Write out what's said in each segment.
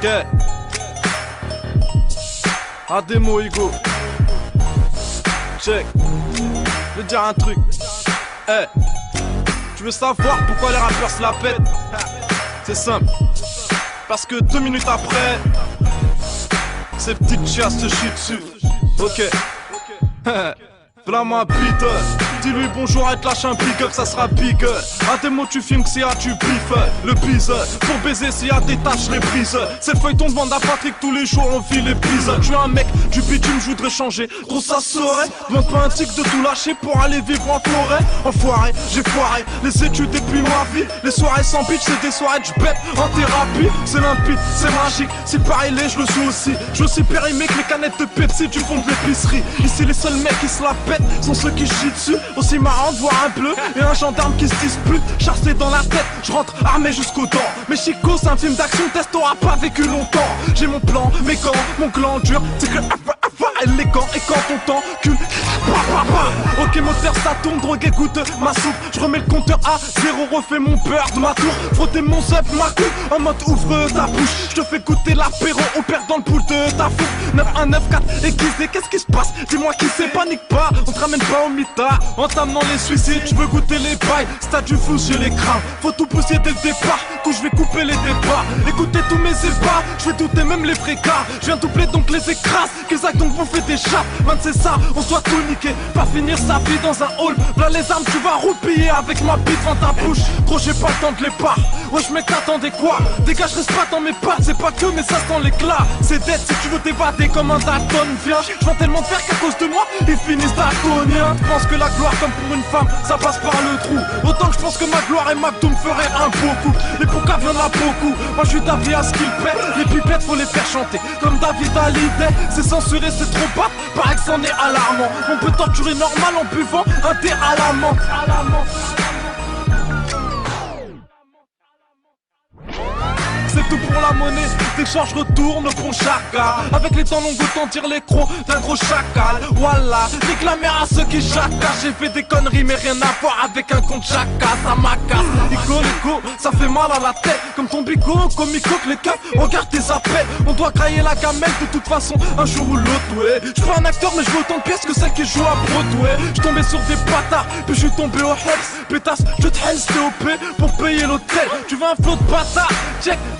Ok. Ademo Ego. Check. Je veux dire un truc. Hey. Tu veux savoir pourquoi les rappeurs se la pètent? C'est simple. Parce que 2 minutes après, ces petites chiasses se chient dessus. Ok. Voilà ma bite. Dis-lui bonjour, elle te lâche un big up, ça sera big. À tes mots tu filmes que c'est à tu biffes. Le bise, pour baiser s'il y a des tâches les prises. C'est le feuilleton de bande à Patrick, tous les jours on file les prises. Je suis un mec du bitume, je voudrais changer. Gros ça serait, demande pas un tic de tout lâcher pour aller vivre en forêt. Enfoiré, j'ai foiré les études depuis ma vie. Les soirées sans pitch, c'est des soirées de j'bête en thérapie. C'est limpide, c'est magique, c'est pareil je le joue aussi. Je suis périmé que les canettes de Pepsi du fond de l'épicerie. Ici les seuls mecs qui se la pètent sont ceux qui chient dessus. Aussi marrant de voir un bleu et un gendarme qui se dispute. Chassé dans la tête, je rentre armé jusqu'aux dents. Mais Chico c'est un film d'action, test t'auras pas vécu longtemps. J'ai mon plan, mes gants, mon gland dur. C'est que élégant et quand on t'encule. Ok moteur ça tourne, drogue écoute ma soupe. Je remets le compteur à 0, refais mon beurre de ma tour. Frotter mon zep, ma coupe, en mode ouvre ta bouche. Je te fais goûter l'apéro, on perd dans le pool de ta foutre. 9194 aiguisé, qu'est-ce qui se passe? Dis-moi qui c'est, panique pas, on te ramène pas au mitard. En t'amenant les suicides, je veux goûter les bails. Stade du flou, j'ai les crânes, faut tout pousser dès le départ. Coup je vais couper les débats, écoutez tous mes ébats. Je vais douter même les frécards, je viens doubler donc les écrase. Qu'ils actent donc vous faites des chats, man c'est ça, on soit tout niquer. Pas finir sa vie dans un hall, là les armes tu vas roupiller avec ma bite dans ta bouche. Gros j'ai pas le temps de les barres, wesh mec t'attendais quoi? Dégage reste pas dans mes pattes, c'est pas que mais ça sent l'éclat. C'est dead si tu veux t'évader comme un Dalton, viens. Je vends tellement de faire qu'à cause de moi, ils finissent daltoniens. Je pense que la gloire comme pour une femme, ça passe par le trou. Autant que je pense que ma gloire et McDo me feraient un beau coup. Les poucas viennent là beaucoup, moi je suis d'avis à ce qu'ils paient. Les pipettes faut les faire chanter, comme David Hallyday. C'est censuré, c'est trop bas, paraît que c'en est alarmant. On peut torturer normal en buvant un thé à la menthe. C'est tout pour la monnaie, d'échange retourne pour chacun. Avec les temps longs autant tire les crocs d'un gros chacal. Voilà, nique la mère à ceux qui chacal. J'ai fait des conneries mais rien à voir avec un compte chacal. Ça m'acasse, Ico, ça fait mal à la tête. Comme ton bigot, comico que les keufs, regarde tes appels. On doit grailler la gamelle de toute façon, un jour ou l'autre, ouais. J'suis pas un acteur mais je veux autant de pièces que celles qui jouent à Broadway. J'tombais sur des bâtards, puis j'suis tombé au Hex. Pétasse, je te helse TOP pour payer l'hôtel. Tu veux un flot de bâtard?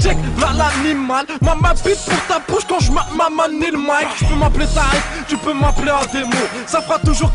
Check, v'là l'animal. Maman bite pour ta bouche quand je m'amanie le mic. Tu peux m'appeler Tarek, tu peux m'appeler Ademo. Ça fera toujours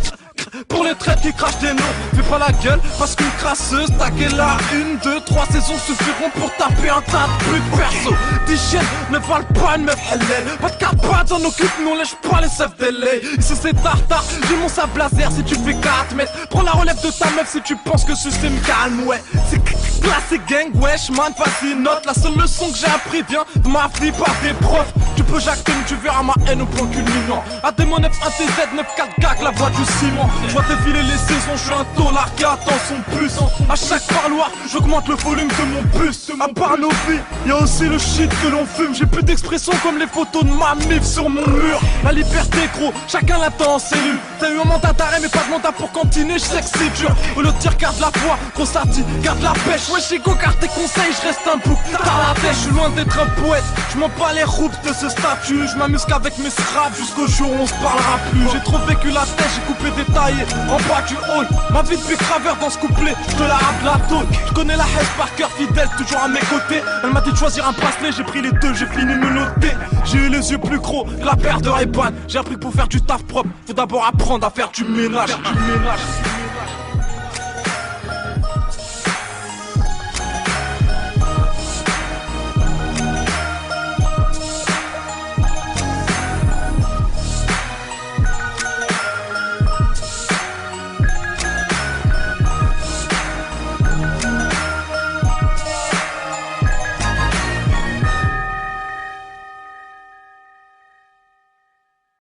pour les traites qui crachent des noms. Fais pas la gueule parce qu'une crasseuse taquée là 1, 2, 3 saisons suffiront pour taper un tas de putes perso. Tes chiennes ne valent pas une meuf halal. Pas de carpate, on occupe, nous on lèche pas les chefs délai. Ici c'est tartare, j'ai mon sable laser si tu fais 4 mètres. Prends la relève de ta meuf si tu penses que ce système calme, ouais. C'est classé gang, wesh man, vas-y note. La seule leçon que j'ai appris vient de ma vie par des profs. Tu peux jacter mais tu verras ma haine au point culminant. Ademo 9 1 TZ 94 gag, la voix du ciment. Je vois défiler les saisons, je suis un tolard qui attend son bus. À chaque parloir, j'augmente le volume de mon bus. À part nos vies, y'a aussi le shit que l'on fume. J'ai plus d'expression comme les photos de ma mif sur mon mur. La liberté gros, chacun l'attend en cellule. T'as eu un mandat d'arrêt mais pas de mandat pour cantiner, je sais que c'est dur. Au lieu de dire garde la foi, gros ça dit garde la pêche. Ouais Chico garde tes conseils, je reste un bouc. T'as la tête, je suis loin d'être un poète. Je m'en bats les roupes de ce statut. Je m'amuse qu'avec mes scraps jusqu'au jour où on se parlera plus. J'ai trop vécu la tête, j'ai coupé des taillés en bas du hall. Ma vie depuis graveur dans ce couplet, je te la rappe la tôle. Je connais la haine par cœur, fidèle, toujours à mes côtés. Elle m'a dit de choisir un bracelet, j'ai pris les deux, j'ai fini me noter. J'ai eu les yeux plus gros que la paire de Ray-Ban. J'ai appris que pour faire du taf propre, faut d'abord apprendre à faire du ménage.